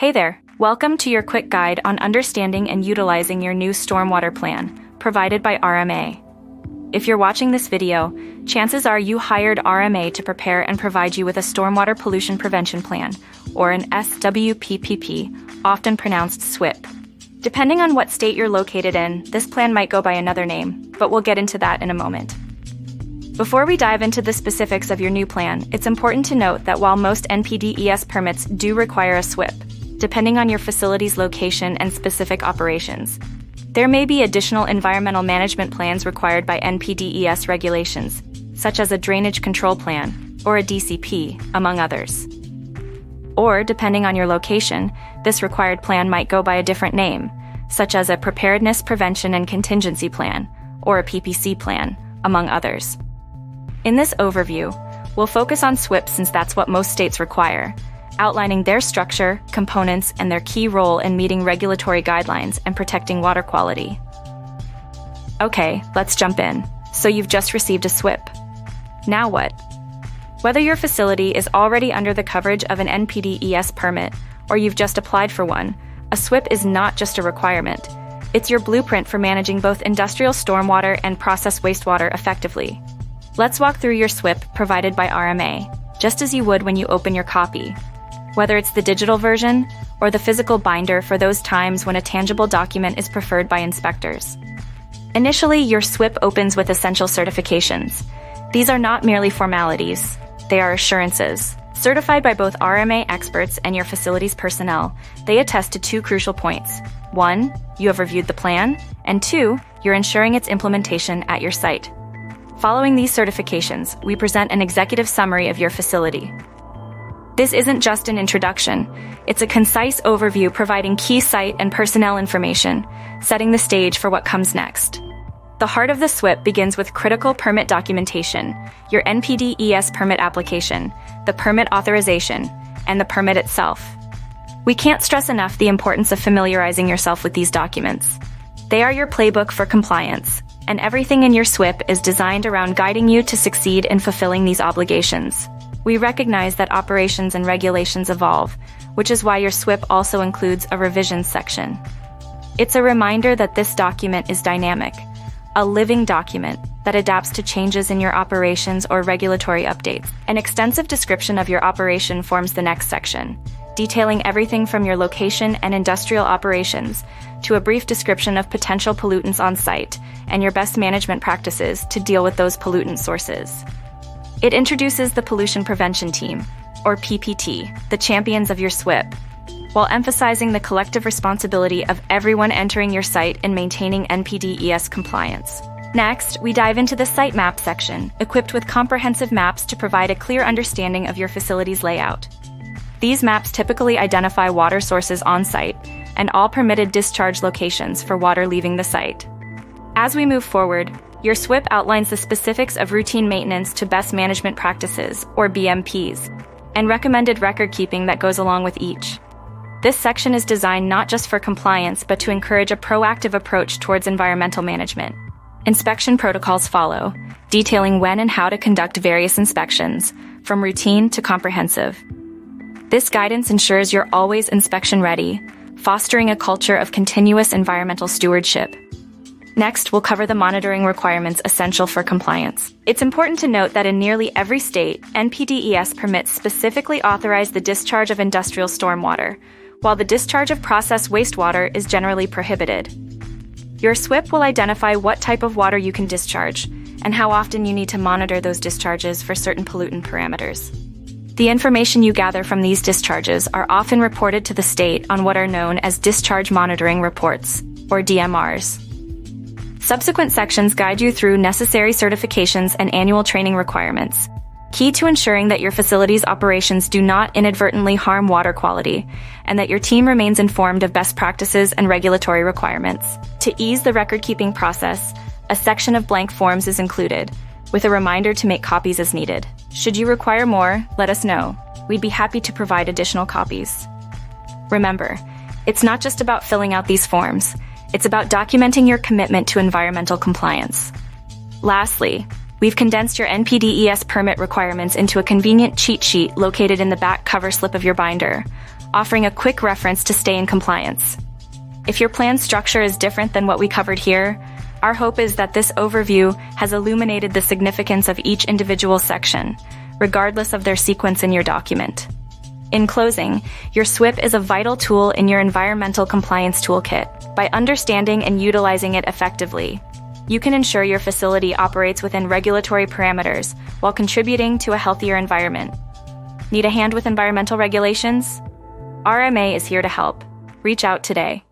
Hey there, welcome to your quick guide on understanding and utilizing your new stormwater plan, provided by RMA. If you're watching this video, chances are you hired RMA to prepare and provide you with a stormwater pollution prevention plan, or an SWPPP, often pronounced SWIP. Depending on what state you're located in, this plan might go by another name, but we'll get into that in a moment. Before we dive into the specifics of your new plan, it's important to note that while most NPDES permits do require a SWIP, depending on your facility's location and specific operations, there may be additional environmental management plans required by NPDES regulations, such as a drainage control plan, or a DCP, among others. Or, depending on your location, this required plan might go by a different name, such as a Preparedness, Prevention, and Contingency Plan, or a PPC plan, among others. In this overview, we'll focus on SWIP since that's what most states require, outlining their structure, components, and their key role in meeting regulatory guidelines and protecting water quality. Okay, let's jump in. So you've just received a SWIP. Now what? Whether your facility is already under the coverage of an NPDES permit or you've just applied for one, a SWIP is not just a requirement. It's your blueprint for managing both industrial stormwater and process wastewater effectively. Let's walk through your SWIP provided by RMA, just as you would when you open your copy. Whether it's the digital version or the physical binder for those times when a tangible document is preferred by inspectors. Initially, your SWIP opens with essential certifications. These are not merely formalities, they are assurances. Certified by both RMA experts and your facility's personnel, they attest to two crucial points. 1, you have reviewed the plan, and 2, you're ensuring its implementation at your site. Following these certifications, we present an executive summary of your facility. This isn't just an introduction, it's a concise overview providing key site and personnel information, setting the stage for what comes next. The heart of the SWIP begins with critical permit documentation, your NPDES permit application, the permit authorization, and the permit itself. We can't stress enough the importance of familiarizing yourself with these documents. They are your playbook for compliance, and everything in your SWIP is designed around guiding you to succeed in fulfilling these obligations. We recognize that operations and regulations evolve, which is why your SWIP also includes a revisions section. It's a reminder that this document is dynamic, a living document that adapts to changes in your operations or regulatory updates. An extensive description of your operation forms the next section, detailing everything from your location and industrial operations to a brief description of potential pollutants on site and your best management practices to deal with those pollutant sources. It introduces the Pollution Prevention Team, or PPT, the champions of your SWIP, while emphasizing the collective responsibility of everyone entering your site in maintaining NPDES compliance. Next, we dive into the Site Map section, equipped with comprehensive maps to provide a clear understanding of your facility's layout. These maps typically identify water sources on site and all permitted discharge locations for water leaving the site. As we move forward, your SWIP outlines the specifics of routine maintenance to best management practices, or BMPs, and recommended record keeping that goes along with each. This section is designed not just for compliance, but to encourage a proactive approach towards environmental management. Inspection protocols follow, detailing when and how to conduct various inspections, from routine to comprehensive. This guidance ensures you're always inspection ready, fostering a culture of continuous environmental stewardship. Next, we'll cover the monitoring requirements essential for compliance. It's important to note that in nearly every state, NPDES permits specifically authorize the discharge of industrial stormwater, while the discharge of processed wastewater is generally prohibited. Your SWIP will identify what type of water you can discharge, and how often you need to monitor those discharges for certain pollutant parameters. The information you gather from these discharges are often reported to the state on what are known as Discharge Monitoring Reports, or DMRs. Subsequent sections guide you through necessary certifications and annual training requirements, key to ensuring that your facility's operations do not inadvertently harm water quality, and that your team remains informed of best practices and regulatory requirements. To ease the record-keeping process, a section of blank forms is included, with a reminder to make copies as needed. Should you require more, let us know. We'd be happy to provide additional copies. Remember, it's not just about filling out these forms. It's about documenting your commitment to environmental compliance. Lastly, we've condensed your NPDES permit requirements into a convenient cheat sheet located in the back cover slip of your binder, offering a quick reference to stay in compliance. If your plan structure is different than what we covered here, our hope is that this overview has illuminated the significance of each individual section, regardless of their sequence in your document. In closing, your SWPPP is a vital tool in your environmental compliance toolkit. By understanding and utilizing it effectively, you can ensure your facility operates within regulatory parameters while contributing to a healthier environment. Need a hand with environmental regulations? RMA is here to help. Reach out today.